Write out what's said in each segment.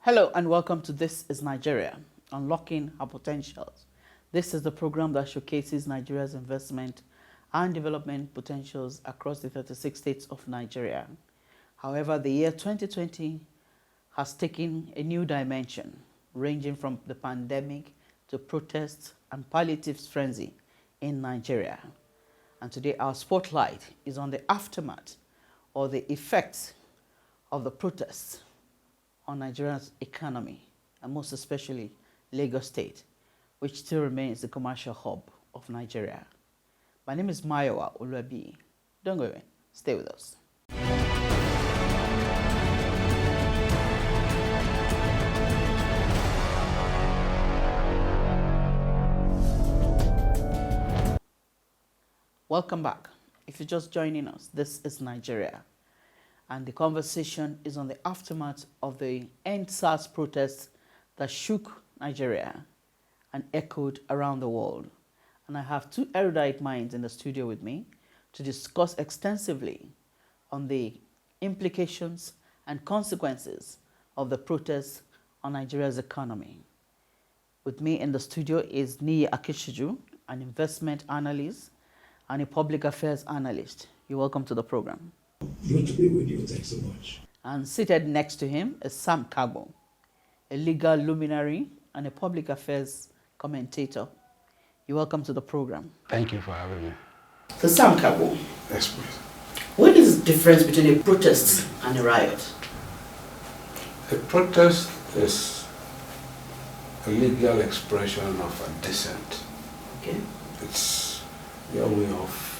Hello and welcome to This is Nigeria, Unlocking Our Potentials. This is the program that showcases Nigeria's investment and development potentials across the 36 states of Nigeria. However, the year 2020 has taken a new dimension, ranging from the pandemic to protests and palliative frenzy in Nigeria. And today our spotlight is on the aftermath or the effects of the protests on Nigeria's economy, and most especially Lagos State, which still remains the commercial hub of Nigeria. My name is Mayowa, Oluwabiyi. Don't go away. Stay with us. Welcome back. If you're just joining us, this is Nigeria. And the conversation is on the aftermath of the Endsars protests that shook Nigeria and echoed around the world. And I have two erudite minds in the studio with me to discuss extensively on the implications and consequences of the protests on Nigeria's economy. With me in the studio is Niyi Akinsiju, an investment analyst and a public affairs analyst. You're welcome to the program. Good to be with you. Thanks so much. And seated next to him is Kargbo, a legal luminary and a public affairs commentator. You're welcome to the program. Thank you for having me. So Kargbo, Yes, please. what is the difference between a protest and a riot? A protest is a legal expression of a dissent. Okay. It's your way of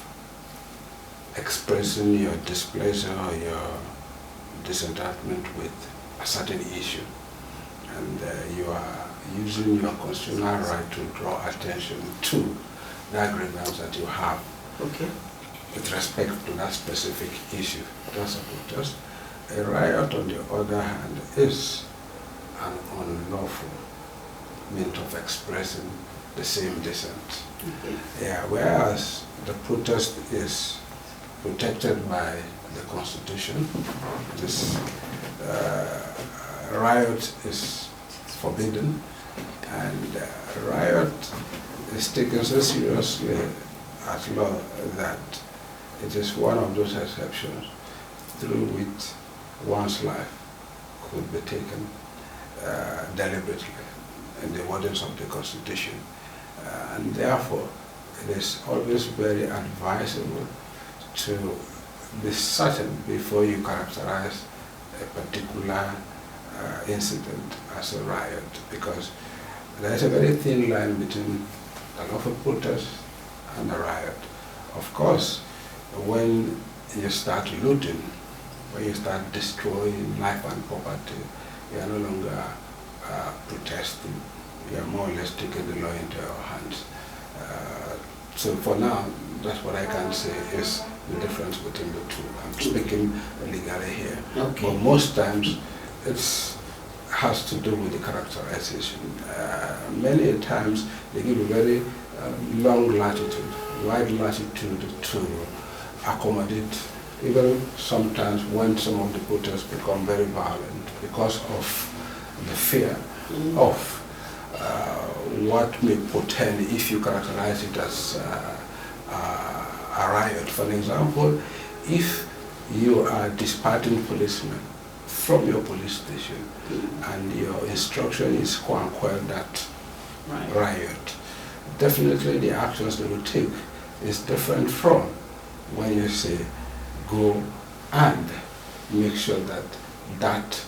expressing your displeasure or your disenchantment with a certain issue. And you are using your constitutional right to draw attention to the grievance that you have with respect to that specific issue. That's a protest. A riot, on the other hand, is an unlawful means of expressing the same dissent. Yeah, whereas the protest is protected by the Constitution. This riot is forbidden, and riot is taken so seriously at law that it is one of those exceptions through which one's life could be taken deliberately in the wordings of the Constitution. And therefore, it is always very advisable to be certain before you characterize a particular incident as a riot, because there is a very thin line between a lawful protest and a riot. Of course, when you start looting, when you start destroying life and property, you are no longer protesting. You are more or less taking the law into your hands. So for now, that's what I can say is the difference between the two. I'm speaking legally here. Okay. But most times it has to do with the characterization. Many times they give a very long latitude, wide latitude to accommodate, even sometimes when some of the protests become very violent because of the fear of what may portend if you characterize it as a riot. For example, if you are dispatching policemen from your police station and your instruction is quote unquote that riot, definitely the actions they will take is different from when you say go and make sure that that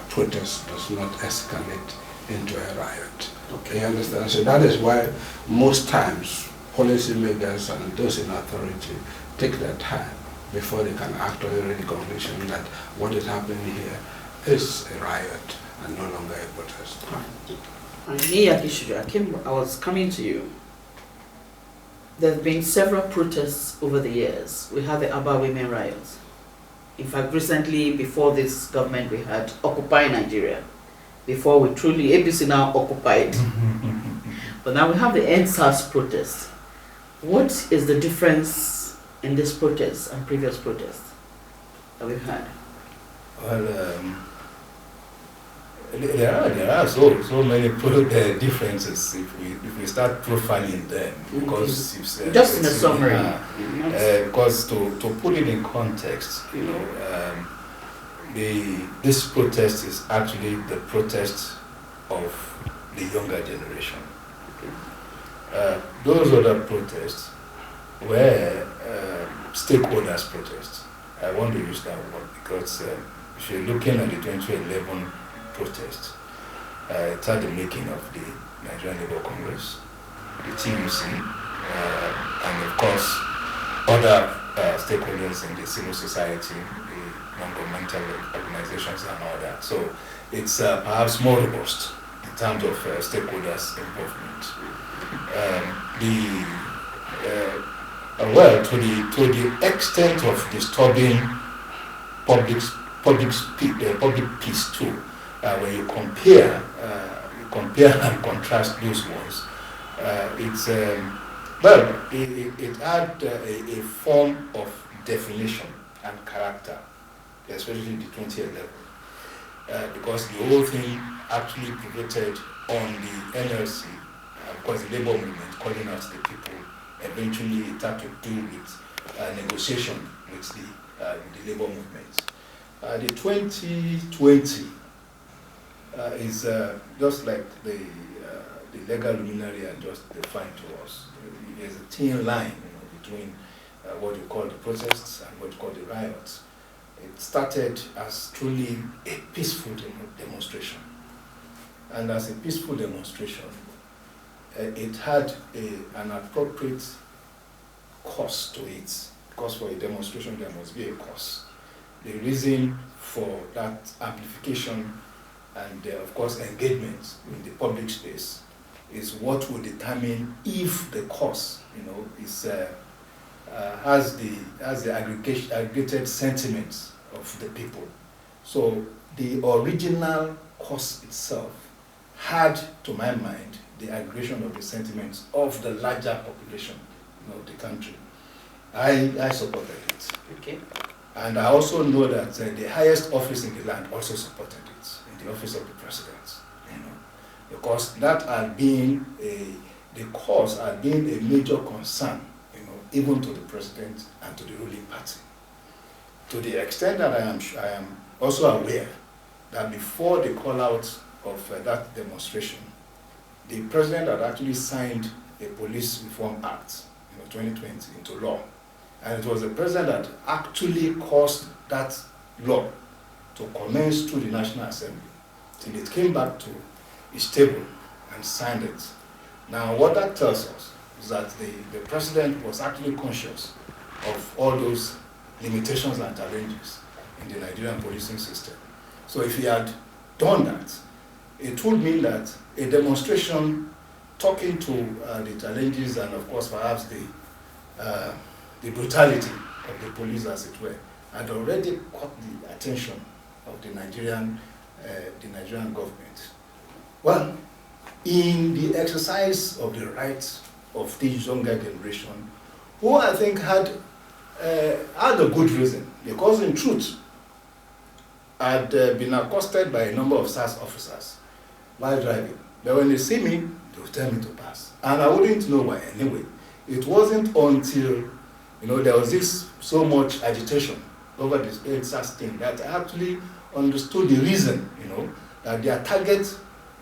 protest does not escalate into a riot. Okay. You understand? So that is why most times policymakers and those in authority take their time before they can actually reach the conclusion that what is happening here is a riot and no longer a protest. I was coming to you. There have been several protests over the years. We had the Aba Women riots. In fact, recently, before this government, we had Occupy Nigeria. Before we truly, ABC now occupied. But now we have the Endsars protest. What is the difference in this protest and previous protests that we've had? Well, There are so many differences if we start profiling them, because just in a summary, because to put it in context, you know, this protest is actually the protest of the younger generation. Those other protests were stakeholders protests. I want to use that word because if you're looking at the 2011 protest, it had the making of the Nigerian Labour Congress, the TUC, and of course other stakeholders in the civil society, the non-governmental organizations and all that. So it's perhaps more robust in terms of stakeholders' involvement. Well, to the extent of disturbing public peace too, when you compare and contrast those ones, it's well, it had a form of definition and character, especially the 2011, because the whole thing actually pivoted on the NLC, because the labor movement calling out the people. Eventually, it had to do with negotiation with the labor movement. The 2020 is just like the legal luminary are just defined to us. There's a thin line, between what you call the protests and what you call the riots. It started as truly a peaceful demonstration, and as a peaceful demonstration, it had an appropriate cost to it, because for a demonstration there must be a cost. The reason for that amplification and of course engagement in the public space is what will determine if the cost, is has the aggregated sentiments of the people. So the original cost itself had, to my mind, the aggregation of the sentiments of the larger population of the country. I supported it. Okay. And I also know that the highest office in the land also supported it, in the office of the president, because that had been the cause had been a major concern, even to the president and to the ruling party. To the extent that I am also aware that before the call out of that demonstration, the president had actually signed a Police Reform Act, 2020, into law. And it was the president that actually caused that law to commence through the National Assembly till it came back to his table and signed it. Now, what that tells us is that the president was actually conscious of all those limitations and challenges in the Nigerian policing system. So if he had done that, it would mean that a demonstration talking to the challenges and of course perhaps the brutality of the police, as it were, had already caught the attention of the Nigerian government. Well, in the exercise of the rights of this younger generation, who I think had a good reason, because in truth, had been accosted by a number of SAS officers while driving. But when they see me, they will tell me to pass. And I wouldn't know why anyway. It wasn't until, there was this so much agitation over this Endsars thing that I actually understood the reason, that their target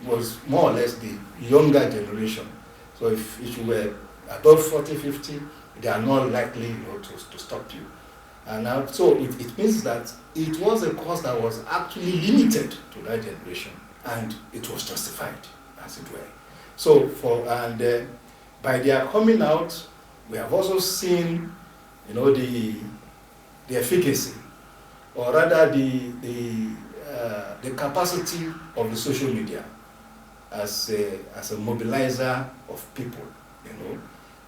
was more or less the younger generation. So if you were above 40, 50, they are not likely, to stop you. And so it means that it was a cause that was actually limited to that generation, and it was justified, as it were. So by their coming out, we have also seen, the efficacy, or rather the capacity of the social media as a mobilizer of people,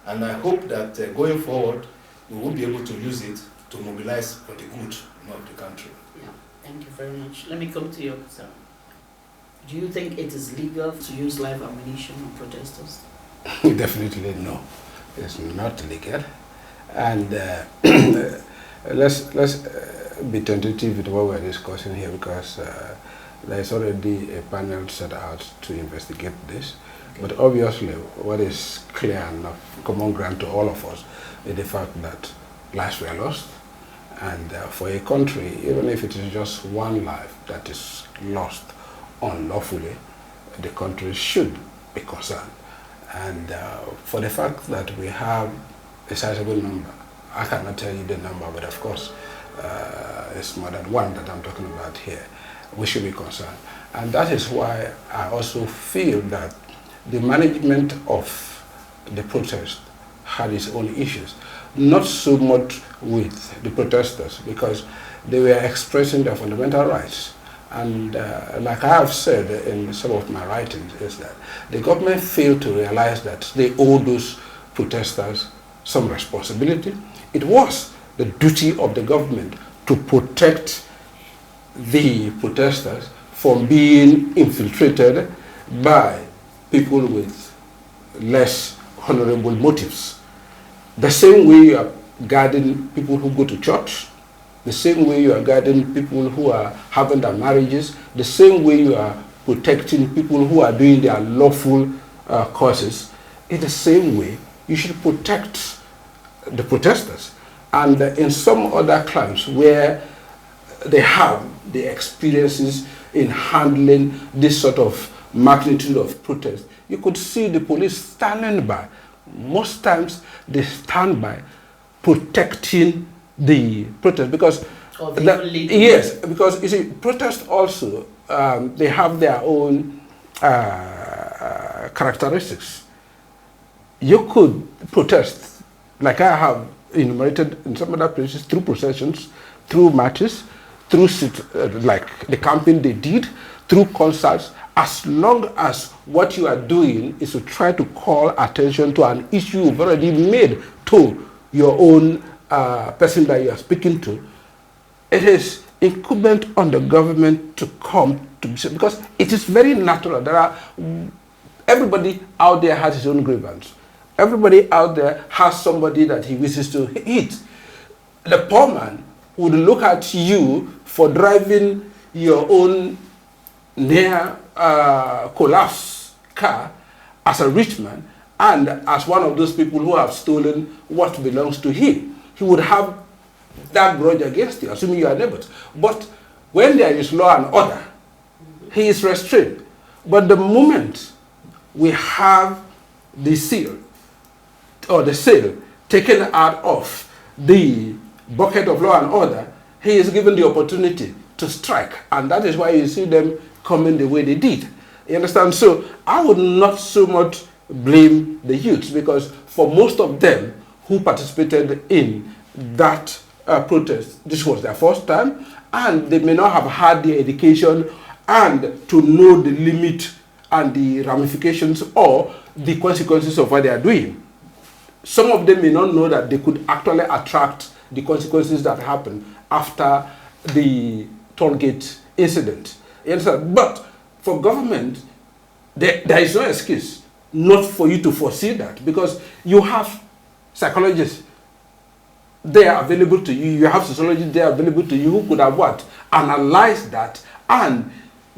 And I hope that going forward, we will be able to use it to mobilize for the good of the country. Yeah, thank you very much. Let me come to you, sir. Do you think it is legal to use live ammunition on protesters? Definitely no. It's not legal. And let's be tentative with what we're discussing here, because There's already a panel set out to investigate this. But obviously, what is clear and of common ground to all of us is the fact that lives were lost. And for a country, even if it is just one life that is lost unlawfully, the country should be concerned. And for the fact that we have a sizable number, I cannot tell you the number, but of course, it's more than one that I'm talking about here, we should be concerned. And that is why I also feel that the management of the protest had its own issues. Not so much with the protesters, because they were expressing their fundamental rights. And like I have said in some of my writings, is that the government failed to realize that they owe those protesters some responsibility. It was the duty of the government to protect the protesters from being infiltrated by people with less honorable motives. The same way you are guarding people who go to church, the same way you are guarding people who are having their marriages, the same way you are protecting people who are doing their lawful causes, in the same way you should protect the protesters. And in some other crimes where they have the experiences in handling this sort of magnitude of protest, you could see the police standing by. Most times they stand by protecting the protest, because yes, because you see, protests also they have their own characteristics. You could protest, like I have enumerated in some other places, through processions, through marches, through like the campaign they did, through concerts, as long as what you are doing is to try to call attention to an issue you've already made to your own person that you are speaking to. It is incumbent on the government to come to, because it is very natural. Everybody out there has his own grievance. Everybody out there has somebody that he wishes to hit. The poor man would look at you for driving your own near collapse car as a rich man and as one of those people who have stolen what belongs to him. He would have that grudge against you, assuming you are neighbors. But when there is law and order, he is restrained. But the moment we have the seal or the sail taken out of the bucket of law and order, he is given the opportunity to strike. And that is why you see them coming the way they did. You understand? So I would not so much blame the youths, because for most of them who participated in that protest, this was their first time, and they may not have had the education and to know the limit and the ramifications or the consequences of what they are doing. Some of them may not know that they could actually attract the consequences that happened after the tollgate incident. But for government, there is no excuse not for you to foresee that, because you have psychologists there available to you, you have sociologists there available to you who could have what? Analyze that and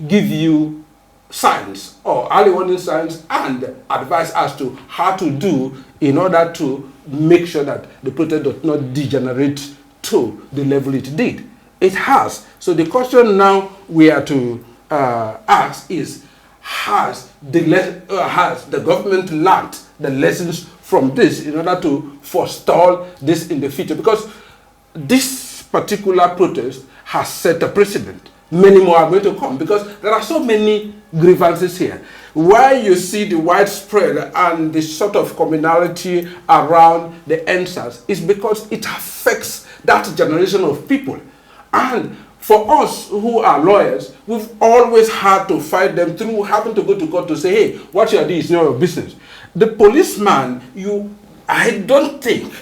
give you signs or early warning signs and advice as to how to do in order to make sure that the protest does not degenerate to the level it did. It has. So the question now we are to ask is, has the government learned the lessons from this in order to forestall this in the future? Because this particular protest has set a precedent. Many more are going to come, because there are so many grievances here. Why you see the widespread and the sort of communality around the Endsars is because it affects that generation of people. And for us who are lawyers, we've always had to fight them through having to go to court to say, hey, what you are doing is not your business. The policeman, I don't think,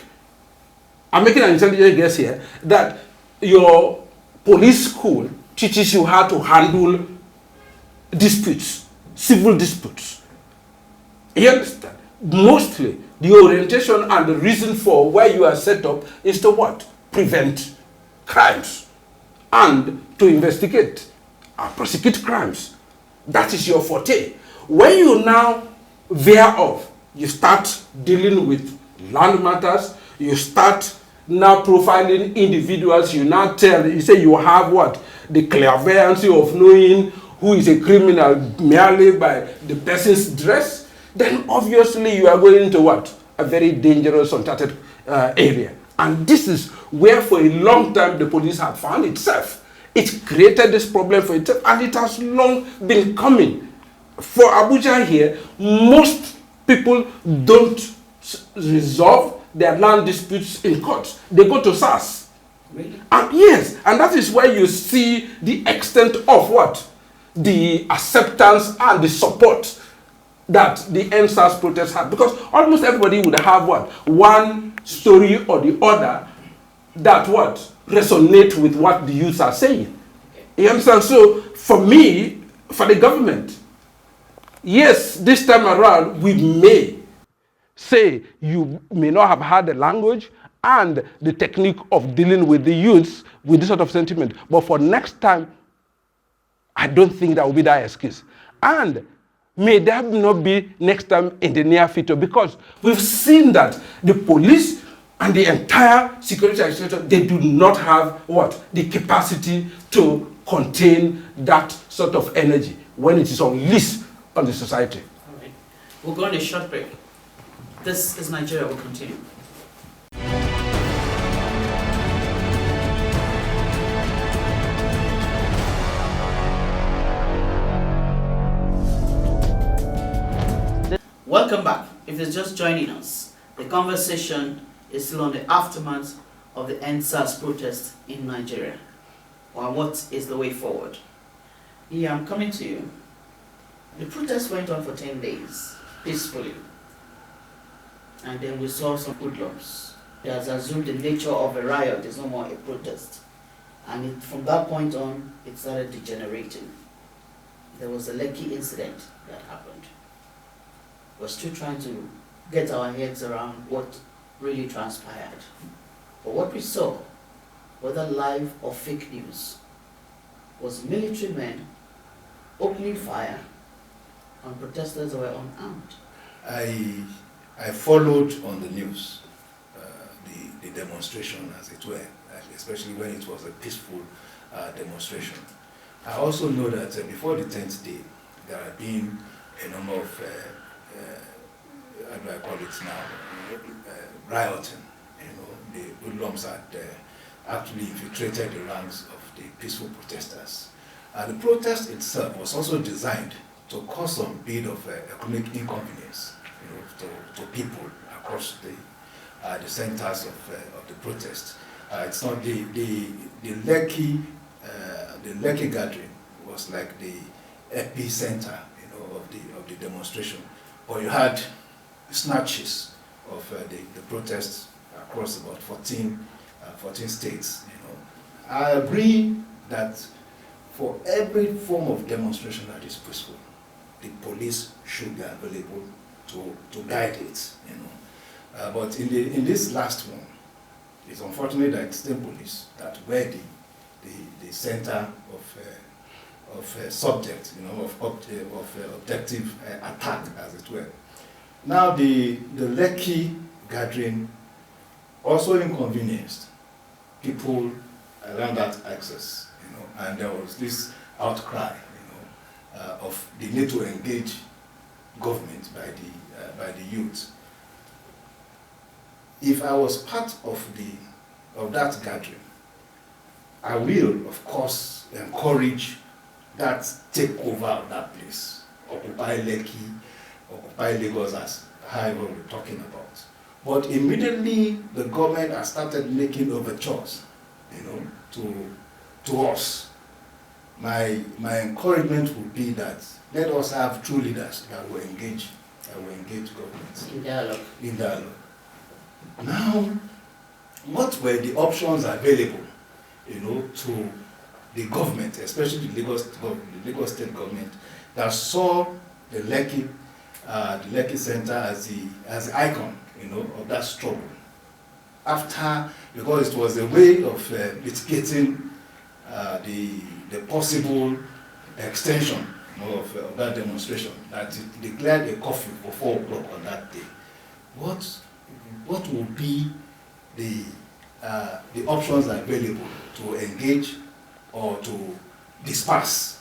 I'm making an intelligent guess here, that your police school teaches you how to handle disputes, civil disputes. You understand? Mostly, the orientation and the reason for why you are set up is to what? Prevent crimes and to investigate prosecute crimes. That is your forte. When you now veer off, you start dealing with land matters, you start now profiling individuals, you now you say you have what? The clairvoyance of knowing who is a criminal merely by the person's dress, then obviously you are going into what? A very dangerous, uncharted area. And this is where for a long time the police have found itself. It created this problem for itself, and it has long been coming. For Abuja here, most people don't resolve their land disputes in court. They go to SARS. Really? And yes, and that is where you see the extent of what? The acceptance and the support that the Endsars protest had. Because almost everybody would have what? One story or the other that what? Resonate with what the youths are saying. You understand? So for me, for the government, yes, this time around we may say you may not have had the language and the technique of dealing with the youths with this sort of sentiment. But for next time, I don't think that will be that excuse. And may that not be next time in the near future, because we've seen that the police and the entire security administration, they do not have what? The capacity to contain that sort of energy when it is unleashed on the society. All right. We'll go on a short break. This is Nigeria. We'll continue. Welcome back. If you're just joining us, the conversation is still on the aftermath of the Endsars protest in Nigeria. Well, what is the way forward? Yeah, I'm coming to you. The protest went on for 10 days, peacefully. And then we saw some hoodlums. It has assumed the nature of a riot, it's no more a protest. And from that point on, it started degenerating. There was a Lekki incident that happened. We're still trying to get our heads around what really transpired. But what we saw, whether live or fake news, was military men opening fire on protesters who were unarmed. I followed on the news the demonstration, as it were, especially when it was a peaceful demonstration. I also know that before the 10th day, there had been a number of how do I call it now, rioting. You know, the hoodlums had actually infiltrated the ranks of the peaceful protesters. The protest itself was also designed to cause some bit of economic inconvenience, you know, to people across the centers of the protest. It's not the Lekki gathering was like the epicenter, you know, of the demonstration. But you had snatches of the protests across about 14 states. You know, I agree that for every form of demonstration that is peaceful, the police should be available to guide it. You know, but in this last one, it's unfortunate that it's the police that were the center of subject, you know, of objective attack, as it were. Now the Lekki gathering also inconvenienced people around that access, you know, and there was this outcry, you know, of the need to engage government by the youth. If I was part of that gathering, I will, of course, encourage that takeover of that place, occupy Lekki, occupy Lagos, as however we're talking about. But immediately the government has started making overtures, you know, to us. My encouragement would be that let us have true leaders that will engage government in dialogue. Now, what were the options available, you know, to the government, especially the Lagos State government, that saw the Lekki Center as the icon, you know, of that struggle? Because it was a way of mitigating the possible extension of that demonstration, that it declared a curfew for 4 o'clock on that day, what would be the options available to engage or to disperse?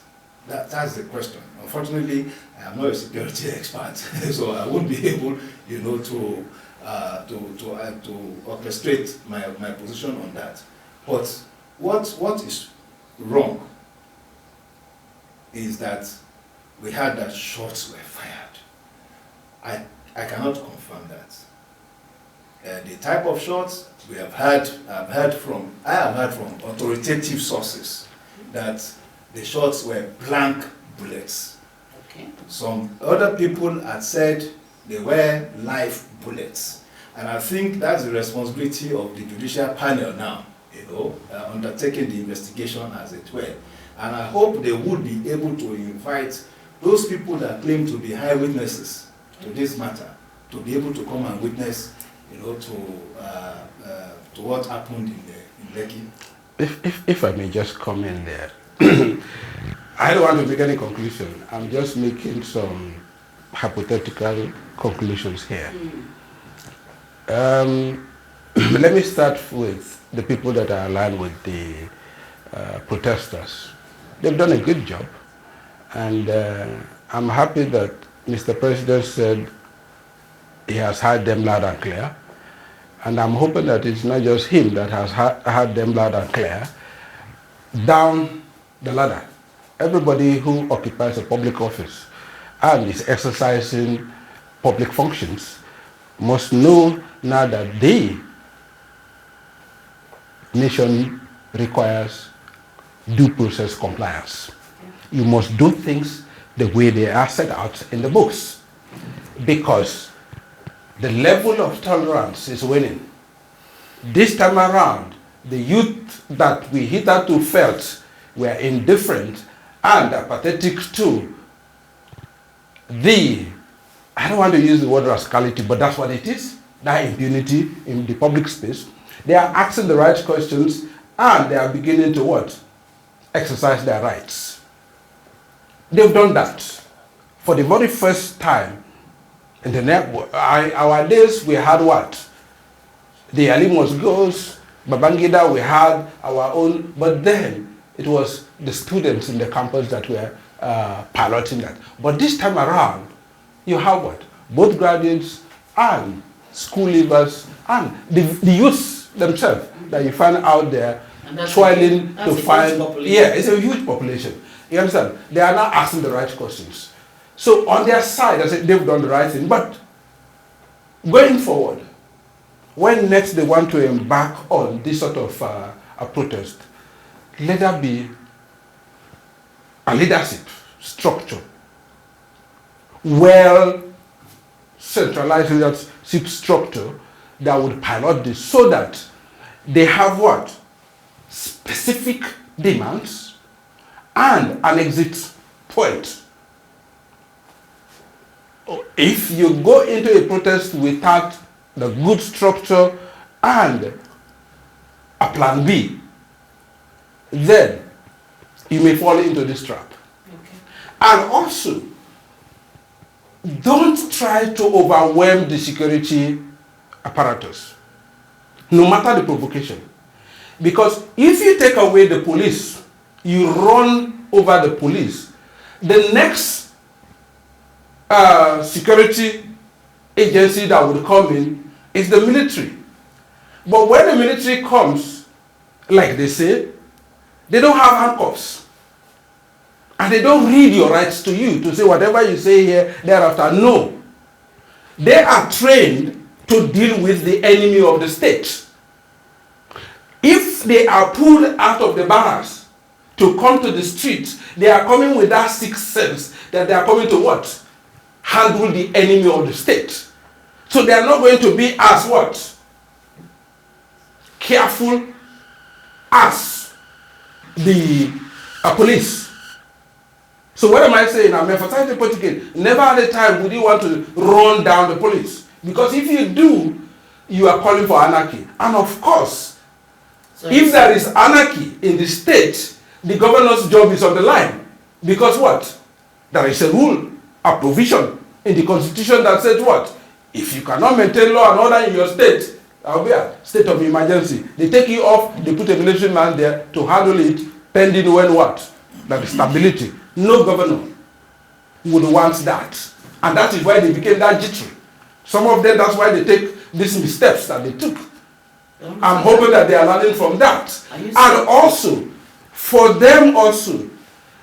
That's the question. Unfortunately, I am not a security expert, so I won't be able, to orchestrate my position on that. But what is wrong is that we heard that shots were fired. I cannot confirm that. The type of shots I have heard from authoritative sources that the shots were blank bullets. Okay. Some other people had said they were live bullets. And I think that's the responsibility of the judicial panel now, undertaking the investigation as it were. And I hope they would be able to invite those people that claim to be high witnesses to this matter to be able to come and witness, to what happened in Lekki. If I may just come in there. I don't want to make any conclusion. I'm just making some hypothetical conclusions here. Let me start with the people that are aligned with the protesters. They've done a good job, and I'm happy that Mr. President said he has heard them loud and clear, and I'm hoping that it's not just him that has heard them loud and clear. Down the ladder, everybody who occupies a public office and is exercising public functions must know now that the nation requires due process compliance. You must do things the way they are set out in the books, because the level of tolerance is winning. This time around, the youth that we hitherto felt were indifferent and apathetic to the, I don't want to use the word rascality, but that's what it is, that impunity in the public space. They are asking the right questions, and they are beginning to what? Exercise their rights. They've done that for the very first time in the network. Our days, we had what? The Alimos goes, Babangida, we had our own, but then it was the students in the campus that were piloting that. But this time around, you have what? Both graduates and school leavers and the youths themselves that you find out there toiling to find. Yeah, it's a huge population. You understand? They are now asking the right questions. So on their side, I said they've done the right thing. But going forward, when next they want to embark on this sort of a protest, let there be a leadership structure, well centralized leadership structure that would pilot this, so that they have what? Specific demands and an exit point. If you go into a protest without the good structure and a plan B, then you may fall into this trap. Okay. And also, don't try to overwhelm the security apparatus, no matter the provocation. Because if you take away the police, you run over the police, the next security agency that would come in is the military. But when the military comes, like they say, they don't have handcuffs. And they don't read your rights to you to say whatever you say here, thereafter. No. They are trained to deal with the enemy of the state. If they are pulled out of the barracks to come to the streets, they are coming with that sixth sense that they are coming to what? Handle the enemy of the state. So they are not going to be as what? Careful as the police. So what am I saying? I'm emphasizing the point again. Never at a time would you want to run down the police. Because if you do, you are calling for anarchy. And of course, so if there is anarchy in the state, the governor's job is on the line. Because what? There is a rule, a provision in the constitution that says what? If you cannot maintain law and order in your state, I'll be a state of emergency. They take you off, they put a military man there to handle it, pending when what? That is stability. No governor would want that. And that is why they became that jittery. Some of them, that's why they take these missteps that they took. I'm hoping that they are learning from that. And also, for them also,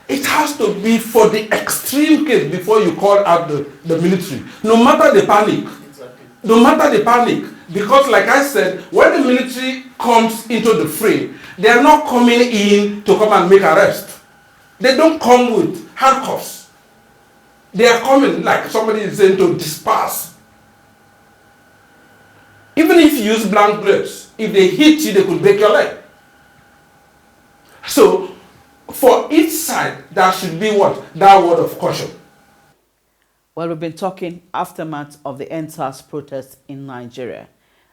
it has to be for the extreme case before you call out the military. No matter the panic. Exactly. No matter the panic. Because like I said, when the military comes into the fray, they are not coming in to come and make arrest. They don't come with handcuffs. They are coming, like somebody is saying, to disperse. Even if you use blank bullets, if they hit you, they could break your leg. So, for each side, there should be what? That word of caution. Well, we've been talking aftermath of the Endsars protests in Nigeria,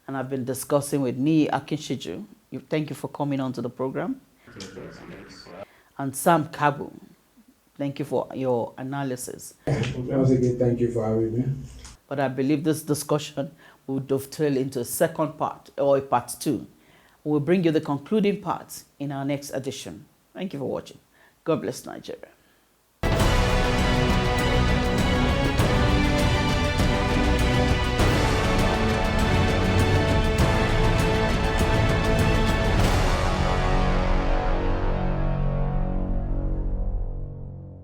and I've been discussing with Niyi Akinsiju. Thank you for coming on to the program. And Sam Kargbo. Thank you for your analysis. Once again, thank you for having me. But I believe this discussion will dovetail into a second part, or a part 2. We'll bring you the concluding part in our next edition. Thank you for watching. God bless Nigeria.